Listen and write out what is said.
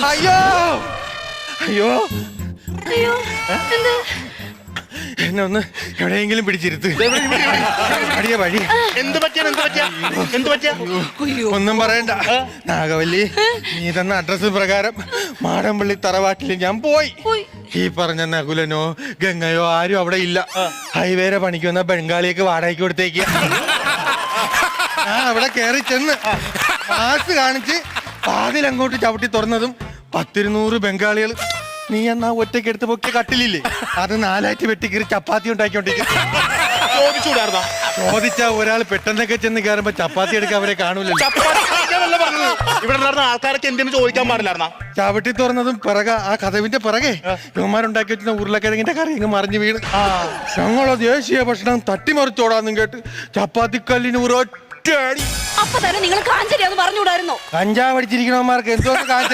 അയ്യോ അയ്യോ അയ്യോ എന്ത് എന്നെ ഒന്ന് എവിടെയെങ്കിലും പിടിച്ചിരുത്ത്. അടിയ വഴി. എന്ത് പറ്റിയ ഒന്നും പറയണ്ട. നാഗവല്ലി, നീ തന്ന അഡ്രസ് പ്രകാരം മാടമ്പള്ളി തറവാട്ടിൽ ഞാൻ പോയി. ഈ പറഞ്ഞ നകുലനോ ഗംഗയോ ആരും അവിടെ ഇല്ല. ഹൈവേരെ പണിക്ക് വന്ന ബംഗാളിയൊക്കെ വാടകയ്ക്ക് കൊടുത്തേക്ക്. ഞാൻ അവിടെ കയറി ചെന്ന് പാസ് കാണിച്ച് വാതിൽ അങ്ങോട്ട് ചവിട്ടി തുറന്നതും 10-200 ബംഗാളികൾ നീ എന്നാ ഒറ്റയ്ക്ക് എടുത്ത് പൊക്കിയ കട്ടിലില്ലേ, അത് 4 വെട്ടിക്കീറി ചപ്പാത്തി ഉണ്ടാക്കിക്കൊണ്ടിരിക്കും. ചോദിച്ചാ ഒരാൾ പെട്ടെന്നൊക്കെ ചെന്ന് കയറുമ്പോ ചപ്പാത്തി എടുക്കാൻ അവരെ കാണൂലല്ലോ. ഇവിടെ ആൾക്കാരൊക്കെ എന്തിനു ചോദിക്കാൻ പാടില്ലായിരുന്ന? ചവിട്ടി തുറന്നതും പിറകെ ആ കഥവിന്റെ പിറകെ യുവമാരുണ്ടാക്കി വെച്ചിരുന്ന ഉരുളക്കിഴങ്ങിന്റെ കറി ഇങ്ങ് മറിഞ്ഞു വീണ്. ഞങ്ങളോ ദേശീയ ഭക്ഷണം തട്ടിമറിച്ചോടാന്നും കേട്ട് ചപ്പാത്തിക്കല്ലിന് ഒരൊറ്റ അടി. അപ്പൊ തന്നെ നിങ്ങൾ കാഞ്ചരിയാന്ന് പറഞ്ഞുകൂടായിരുന്നോ? കഞ്ചാവ് അടിച്ചിരിക്കണവന്മാർക്ക് എന്തോ